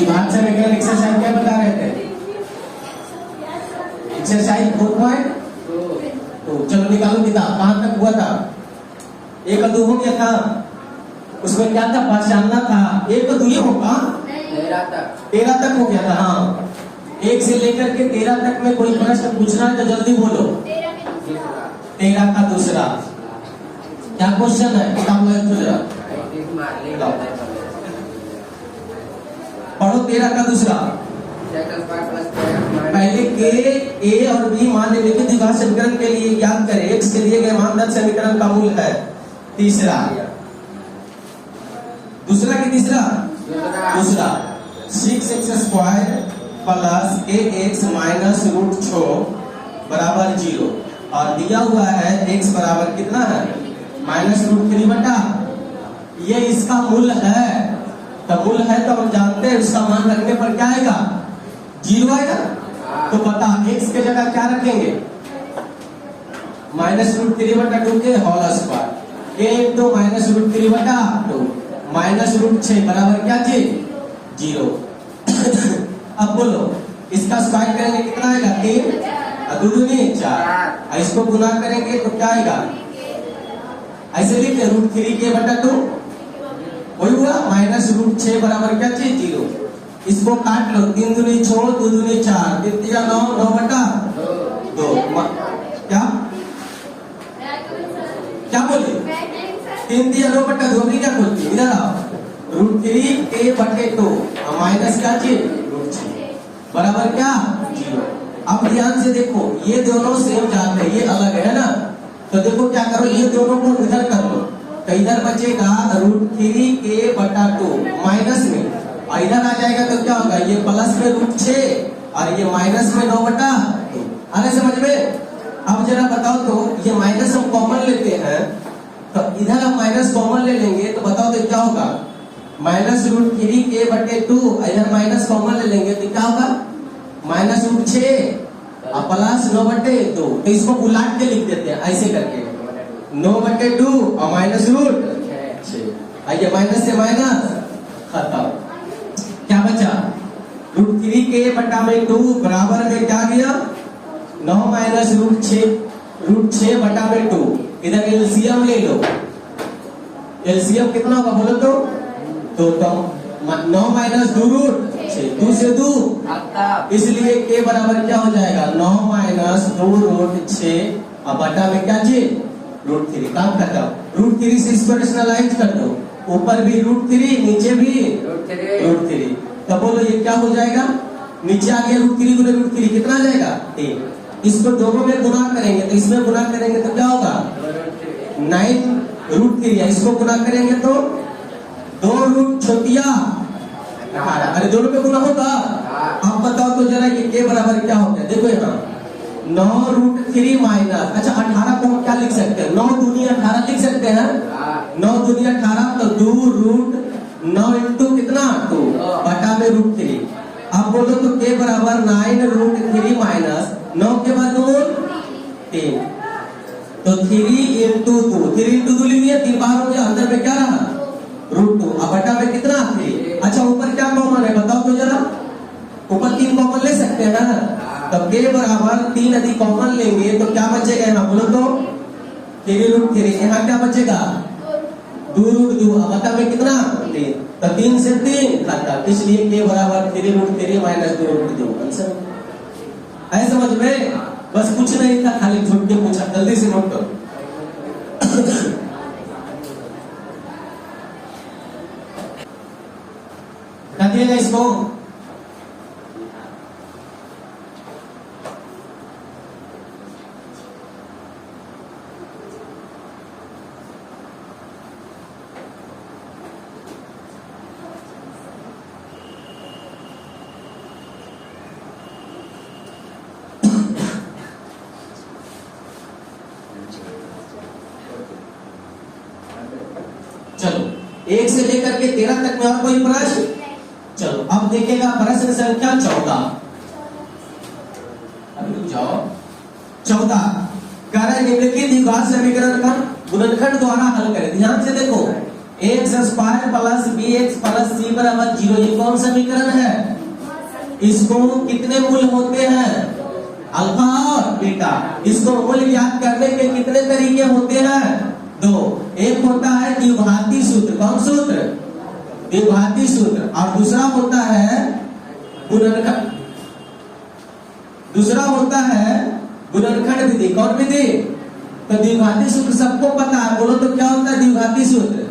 द्विघात समीकरण एक्सरसाइज क्या बता रहे थे? एक्सरसाइज 4.2। चलो निकालो किताब, कहां तक हुआ था? एक अदू हो गया था, उसमें क्या था? पहचानना था। एक अदू ये होगा 13 तक हो गया था। हाँ, 1 से लेकर के 13 तक में कोई प्रश्न पूछना है तो जल्दी बोलो। 13 का दूसरा क्या क्वेश्चन है? किताब लो तो जरा पढ़ो। 13 का दूसरा, पहले के ए और बी मान निम्नलिखित द्विघात समीकरण के लिए ज्ञात करें। एक्स के दिए गए मान समीकरण का मूल है। तीसरा, दूसरा की तीसरा दूसरा 6x² प्लस ax माइनस √6 बराबर 0 और दिया हुआ है x बराबर कितना है? -√3 बटा। ये इसका मूल है, तो मूल है तो हम जानते हैं उसका मान रखने पर क्या आएगा? 0 आएगा। तो बता x के जगह क्या रखेंगे? -√3 बटा 2 के होल स्क्वायर a इंटू -√3 बटा 2 -√6 बराबर क्या चीज? 0। अब बोलो इसका स्क्वायर करेंगे कितना आएगा? 3 और 2 दूनी 4। इसको गुना करेंगे तो क्या आएगा? ऐसे लिखे √3 बटा 2 वही हुआ -√6 बराबर क्या चीज? 0। इसको काट लो, 3 दूनी 6 2 दूनी 4 3 3 9 9 बटा 2। क्या क्या बोले? 3 3 9 बटा 2 क्या बोलती है? इधर आओ। √3 बटे 2 माइनस क्या चीज? √6 बराबर क्या? 0। अब ध्यान से देखो, ये दोनों सेम जाते हैं, ये अलग है ना। तो देखो क्या करो, ये दोनों को इधर कर लो तो इधर बचेगा √3 बटा 2 माइनस में, और इधर आ जाएगा तो क्या होगा? ये प्लस में √6 और ये माइनस में 9 बटा 2। आ रहे समझ में? अब जरा बताओ तो ये माइनस हम कॉमन लेते हैं, तो इधर हम माइनस कॉमन ले लेंगे तो बताओ तो क्या होगा? -√3 बटे 2, इधर माइनस कॉमन ले लेंगे तो क्या होगा? -√6 और प्लस 9 बटे 2। तो इसको उलट के लिख देते हैं ऐसे करके, 9 बटे 2 और -√6। आइए माइनस से माइनस खत्म। क्या बचा? √3 बटा में 2 बराबर में क्या गया? 9 -√6 बटा में 2। इधर एलसीएम ले लो, एलसीएम कितना होगा बोलो तो? 9 - 2√6 2 से 2, इसलिए k बराबर क्या हो जाएगा? 9 - 2√6 और बटा में क्या चीज? √3। काम करता हूँ, √3 से इसको रेशनलाइज कर दो, ऊपर भी √3 नीचे भी √3। तो बोलो ये क्या हो जाएगा? नीचे आ गया √3 गुने √3 कितना आ जाएगा? 1। इसको दोनों में गुना करेंगे तो इसमें गुना करेंगे तो क्या होगा? 9√3। इसको गुना करेंगे तो 2√6 18। अरे दोनों में गुना होगा। अब बताओ तो जरा ये k बराबर क्या हो गया? देखो यहाँ 9√3 माइनस, अच्छा 18 को हम क्या लिख सकते हैं? 9 दूनी 18 लिख सकते हैं। 9 दूनी 18 तो 2√9 इंटू कितना? 2 बटा में √3। अब बोलो तो k बराबर 9√3 माइनस 9 के बाद 3 तो 3 इंटू 2, 3 इंटू 2 लिखिए, 3 बाहर हो गया, अंदर में क्या रहा? √2 अब बटा में कितना? 3। अच्छा ऊपर क्या कॉमन है बताओ तो जरा? ऊपर 3 कॉमन ले सकते हैं ना, तो k बराबर 3 यदि कॉमन लेंगे तो क्या बचेगा यहाँ बोलो तो? 3√3। यहाँ क्या बचेगा? 2√2 अब बटा में कितना? 3। तो 3 से 3 खत्म, इसलिए k बराबर 3√3 माइनस 2√2। आंसर है समझ में? बस कुछ नहीं था, खाली झूठ के पूछा। जल्दी से नोट करो। बता दिएगा इसको। चलो 1 से लेकर के 13 तक में और कोई प्रश्न? चलो अब देखेगा प्रश्न संख्या 14। अभी जाओ 14 कह रहे निम्नलिखित द्विघात समीकरण का गुणनखंड द्वारा हल करें। ध्यान से देखो, x square plus b x plus c बराबर 0, ये कौन समीकरण है? इसको कितने मूल होते हैं? अल्फा और बीटा। इसको मूल ज्ञात करने के कितने तरीके होते हैं? 2। एक होता है द्विघाती सूत्र। कौन सूत्र? द्विघाती सूत्र। और दूसरा होता है गुणनखंड। दूसरा होता है गुणनखंड विधि। कौन विधि? तो द्विघाती सूत्र सबको पता है, बोलो तो क्या होता है द्विघाती सूत्र?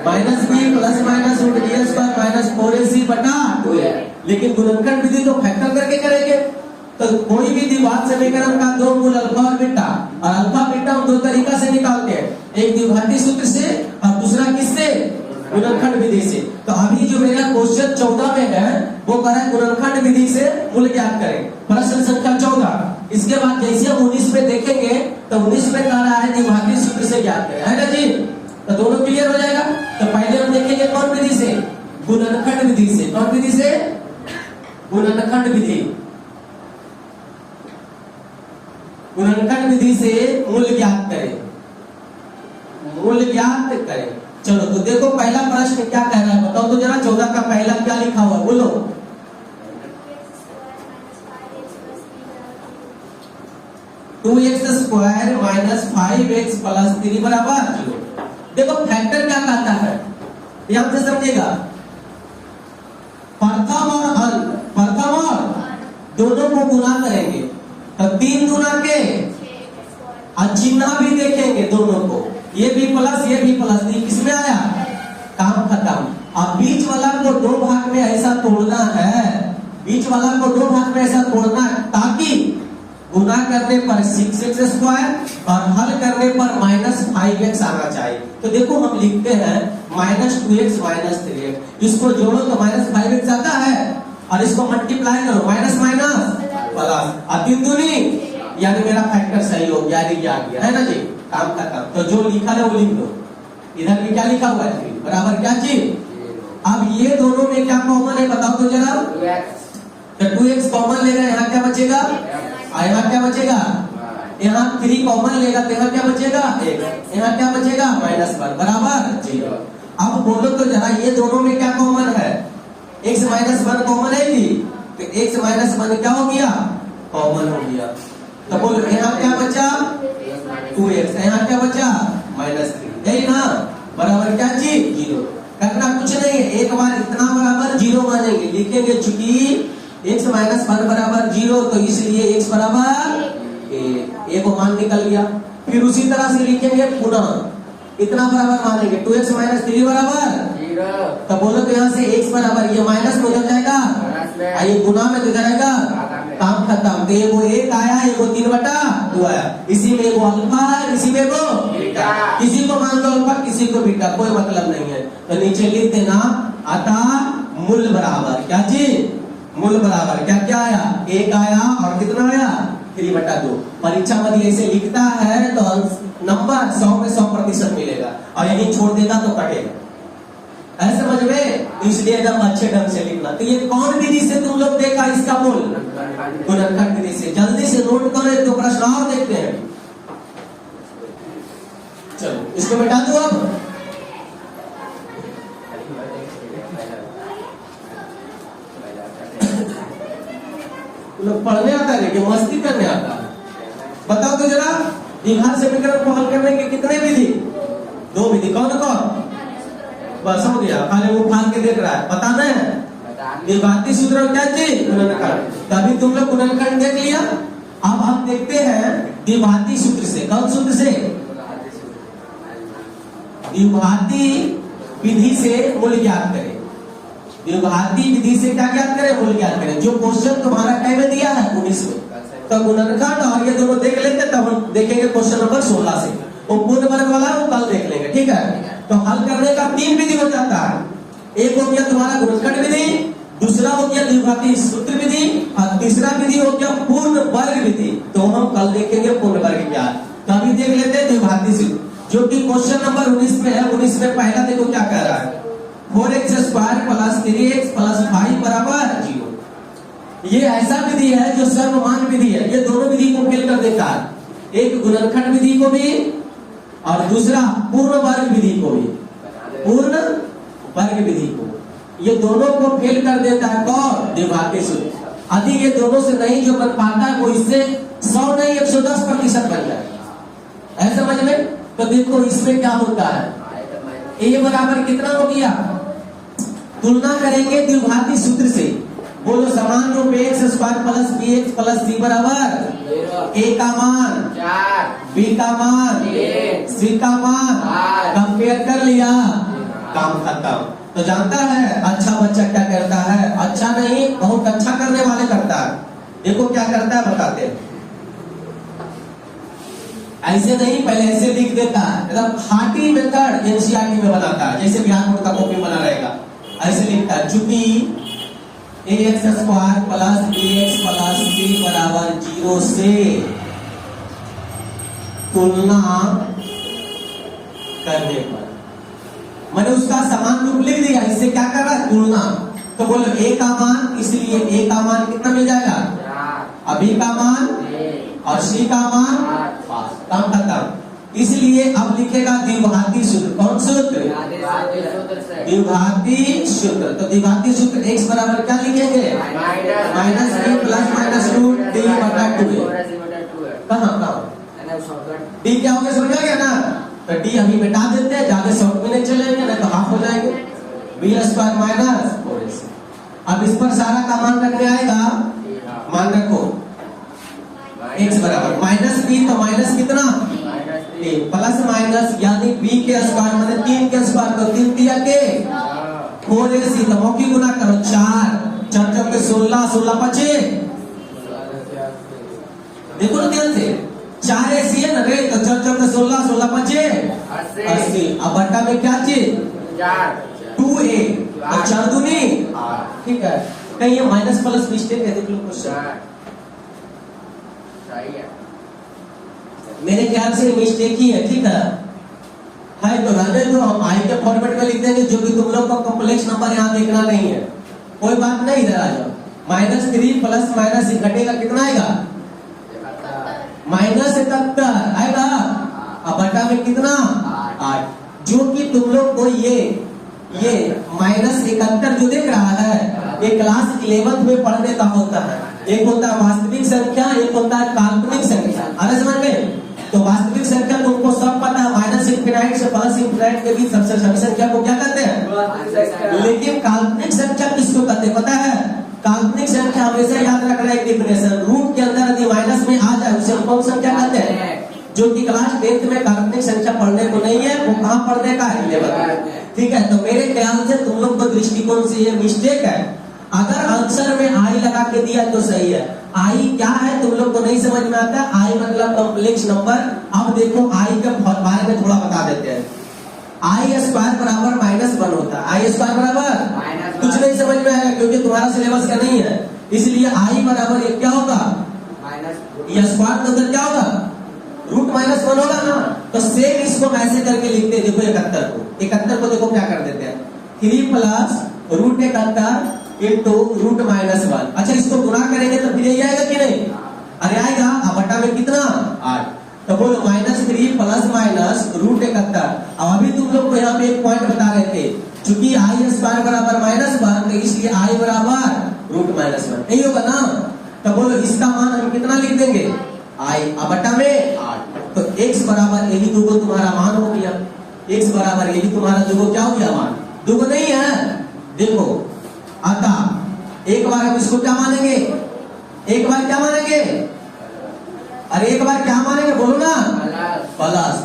Minus B plus minus root B square minus 4ac बटा 2a। लेकिन गुणनखंड विधि तो फैक्टर करके करेंगे। तो कोई भी द्विघात समीकरण का 2 मूल अल्फा और बीटा, और अल्फा बीटा हम 2 तरीका से निकालते हैं, एक द्विघाती सूत्र से और दूसरा किससे? गुणनखंड विधि से। तो अभी जो मेरा क्वेश्चन 14 में है वो कह रहा है गुणनखंड विधि से मूल ज्ञात करें, प्रश्न संख्या 14। इसके बाद जैसे हम 19 में देखेंगे तो 19 में कह रहा है द्विघाती सूत्र से ज्ञात करें, है ना जी? तो दोनों क्लियर हो जाएगा। तो पहले हम देखेंगे कौन विधि से? गुणनखंड विधि से। कौन विधि से? गुणनखंड विधि। गुणनखंड विधि से मूल ज्ञात करें, मूल ज्ञात करें। चलो तो देखो पहला प्रश्न क्या कह रहा है, बताओ तो जरा। 14 का पहला क्या लिखा हुआ है, बोलो। 2x square minus 5x plus 3 बराबर 0। देखो फैक्टर क्या कहता है, ध्यान से समझिएगा। प्रथम और दोनों को गुना करेंगे तो 3 गुना के, और चिन्ह भी देखेंगे दोनों को, ये भी प्लस ये भी प्लस। किसमें आया? काम खत्म। अब बीच वाला को 2 भाग में ऐसा तोड़ना है, बीच वाला को 2 भाग में ऐसा तोड़ना है ताकि गुना करने पर 6x स्क्वायर और हल करने पर माइनस 5x आना चाहिए। तो देखो हम लिखते हैं माइनस 2x माइनस 3x, इसको जोड़ो तो माइनस 5x आता है, और इसको मल्टीप्लाई करो माइनस माइनस प्लस, और 3 दूनी, यानी मेरा फैक्टर सही हो गया, आ गया, है ना जी? काम खत्म। तो जो लिखा है वो लिख लो। इधर भी क्या लिखा हुआ है? 3 बराबर क्या चीज? अब ये दोनों में क्या कॉमन है बताओ तो जरा। तो 2x कॉमन लेगा, यहाँ क्या बचेगा? यहाँ क्या बचेगा? यहाँ 3 कॉमन लेगा तो यहाँ क्या बचेगा? 1। यहाँ क्या बचेगा? -1 बराबर 0। अब बोलो तो जरा ये दोनों में क्या कॉमन है? x -1 कॉमन है जी, तो x -1 क्या हो गया? कॉमन हो गया। तो बोलो यहाँ क्या बचा? 2x। यहाँ क्या बचा? -3। यही ना, बराबर क्या चीज? 0। करना कुछ नहीं है, एक बार इतना बराबर 0 मानेंगे, लिखेंगे चूंकि x -1 बराबर 0, तो इसलिए x बराबर 1 को मान निकल गया। फिर उसी तरह से लिखेंगे पुनः, इतना बराबर मानेंगे 2x - 3 बराबर 0। तो बोलो तो यहाँ से x बराबर, ये माइनस में हो जाएगा, ये गुना में हो जाएगा, काम खत्म। तो एगो 1 आया, एगो 3/2 आया। इसी में एगो अल्फा है, इसी में एगो बीटा। किसी को मान लो अल्फा, किसी को बीटा, कोई मतलब नहीं है। तो नीचे लिख देना अतः मूल बराबर क्या चीज? मूल बराबर क्या क्या आया? 1 आया, और कितना आया? 3/2। परीक्षा में ऐसे लिखता है तो नंबर 100 में 100% मिलेगा, और यही छोड़ देगा तो कटेगा। ऐसे समझ में? इसलिए एकदम अच्छे ढंग से लिखना। तो ये कौन विधि से तुम लोग देखा इसका मूल? गुणनखंड विधि से। जल्दी से नोट करो, एक 2 प्रश्न और देखते हैं। चलो इसको मिटा दो। अब लोग पढ़ने आता है कि मस्ती करने आता है? बताओ तो जरा, द्विघात समीकरण को हल करने के कितने विधि? 2 विधि। कौन कौन? बस हो गया, खाली वो फाल के देख रहा है, बताना है। द्विघाती सूत्र क्या चीज? गुणनखंड। तभी तुम लोग गुणनखंड देख लिया। अब हम देखते हैं द्विघाती सूत्र से। कौन सूत्र से? द्विघाती विधि से मूल ज्ञात करें। द्विघाती विधि से क्या ज्ञात करें? मूल ज्ञात करें। जो क्वेश्चन तुम्हारा टाइम में दिया है 19 में, तो गुणनखंड और ये दोनों देख लेते, तब हम देखेंगे क्वेश्चन नंबर 16 से। वो पूर्ण वर्ग वाला वो कल देख लेंगे, ठीक है? तो हल करने का 3 विधि हो जाता है। एक हो गया तुम्हारा गुणनखंड विधि, दूसरा हो गया द्विघाती सूत्र विधि, और तीसरा विधि हो गया पूर्ण वर्ग विधि। तो हम कल देखेंगे पूर्ण वर्ग ज्ञात। तो अभी देख लेते हैं द्विघाती सूत्र, जो कि क्वेश्चन नंबर 19 में है। 19 में पहला देखो क्या कह रहा है, 4x square plus 3x plus 5 बराबर 0। ये ऐसा विधि है जो सर्वमान विधि है, ये दोनों विधि को फेल कर देता है, एक गुणनखंड विधि को भी और दूसरा पूर्ण वर्ग विधि को भी। पूर्ण वर्ग विधि को। ये दोनों को फेल कर देता है कौन? द्विघाती सूत्र। यदि ये दोनों से नहीं जो बन पाता है वो इससे 100 नहीं 110% बन जाए। है समझ में? तो देखो इसमें क्या होता है, a बराबर कितना हो गया? तुलना करेंगे द्विघाती सूत्र से। बोलो समान रूप x square plus b x plus c बराबर a का मान 4, b का मान 3, c का मान 8। कंपेयर कर लिया, काम खत्म। तो जानता है अच्छा बच्चा क्या करता है? अच्छा नहीं, बहुत अच्छा करने वाले करता है। देखो क्या करता है बताते हैं। ऐसे नहीं, पहले ऐसे लिख देता है, मतलब हार्टी मेथड एनसीईआरटी में बनाता है, जैसे बिहार बोर्ड का कॉपी बना रहेगा। ऐसे लिखता है चूंकि ax square plus bx plus c बराबर 0 से तुलना करने पर, मैंने उसका समान रूप लिख दिया। इससे क्या कर रहा है? तुलना। तो बोलो a का मान, इसलिए a का मान कितना मिल जाएगा? b का मान और c का मान 5। काम खत्म। इसलिए अब लिखेगा द्विघाती सूत्र। कौन सूत्र? द्विघाती सूत्र। तो द्विघाती सूत्र x बराबर क्या लिखेंगे? Minus a plus minus root d बटा 2। कहाँ d क्या हो गया? समझ आ गया ना? तो d अभी मिटा देते हैं, ज्यादा शॉर्ट में नहीं चलेंगे, नहीं तो हाफ हो जाएंगे। B square minus 4ac। अब इस पर सारा का मान रखने आएगा, मान रखो x बराबर माइनस बी, तो माइनस कितना? a प्लस माइनस यानी b के स्क्वायर माने 3 के स्क्वायर, तो 3 दिया के 4ac। तो मौकी गुना करो 4 4 4 के 16 16 5। देखो ना ध्यान से, 4ac है ना रे, तो 4 4 के 16 16 5 80। अब बटा में क्या चीज? 2a, और 4 दूनी 8। ठीक है, कहीं ये माइनस प्लस मिस्टेक है? देख लो क्वेश्चन, मेरे ख्याल से मिस्टेक ही है। ठीक है तो रहने दो, हम आई के फॉर्मेट में लिख देंगे, जो कि तुम लोग को कॉम्प्लेक्स नंबर यहाँ देखना नहीं है। कोई बात नहीं, इधर आ जाओ। -3 प्लस माइनस घटेगा, कितना आएगा? -71 आएगा। अब बटा में कितना? 8। जो कि तुम लोग को ये -71 जो देख रहा है, ये क्लास 11th में पढ़ने का होता है। एक होता है वास्तविक संख्या, एक होता है काल्पनिक संख्या। अरे समझ में? तो वास्तविक संख्या तुमको सब पता है, -∞ से +∞ के बीच सबसे छोटी संख्या को क्या कहते हैं? लेकिन काल्पनिक संख्या किसको कहते हैं पता है? काल्पनिक संख्या हमेशा याद रखना एक डेफिनेशन, रूट के अंदर यदि माइनस में आ जाए उसे हम कौन संख्या कहते हैं? जो कि क्लास 10th में काल्पनिक संख्या पढ़ने को नहीं है, वो कहाँ पढ़ने का है 11th। ठीक है, तो मेरे ख्याल से तुम लोग को दृष्टिकोण से ये मिस्टेक है। अगर आंसर में आई लगा के दिया तो सही है। आई क्या है तुम लोग को नहीं समझ में आता? आई मतलब कॉम्प्लेक्स नंबर। अब देखो आई के बारे में थोड़ा बता देते हैं। आई स्क्वायर बराबर -1 होता है। आई स्क्वायर बराबर कुछ नहीं समझ में आएगा क्योंकि तुम्हारा सिलेबस का नहीं है, इसलिए आई बराबर ये क्या होगा? ये स्क्वायर तो क्या होगा? √-1 होगा ना। तो सेम इसको ऐसे करके लिखते हैं। देखो 71 को देखो क्या कर देते हैं, 3 प्लस √71 इंटू √-1। अच्छा इसको गुणा करेंगे तो फिर यही आएगा कि नहीं? अरे आएगा। अब बटा में कितना? 8। तो बोलो -3 प्लस माइनस √71। अब अभी तुम लोग को यहाँ पे एक पॉइंट बता रहे थे, चूंकि आई स्क्वायर बराबर -1 तो इसलिए आई बराबर √-1 यही होगा ना। तो बोलो इसका मान हम कितना लिख देंगे? आई। अब बटा में 8। तो x बराबर यही दुगो तुम्हारा मान हो गया। x बराबर यही तुम्हारा दुगो क्या हो गया? मान। दुगो नहीं है, देखो आता एक बार हम इसको क्या मानेंगे? एक बार क्या मानेंगे? अरे एक बार क्या मानेंगे बोलो ना? प्लस।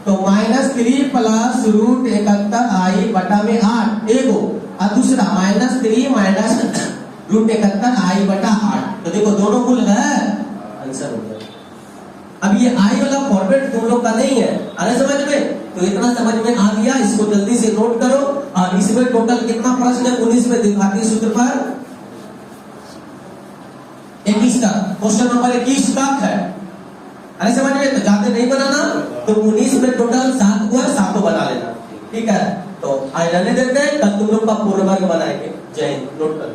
तो -3 प्लस √71 आई बटा में 8 एगो, और दूसरा -3 माइनस √71 आई बटा 8। तो देखो दोनों कुल है, आंसर हो गया। अब ये आई वाला फॉर्मेट तुम लोग का नहीं है, अरे समझ में? तो इतना समझ में आ गया, इसको जल्दी से नोट करो। और इसमें टोटल कितना प्रश्न है? 19 में द्विघाती सूत्र पर 21 का क्वेश्चन नंबर 21 का है। अरे समझ में? तो ज्यादा नहीं बनाना, तो 19 में टोटल 7 को 7 बना लेना। ठीक है, तो आज रहने देते हैं, कल तुम लोग का पूर्ण वर्ग बनाएंगे। जय हिंद। नोट कर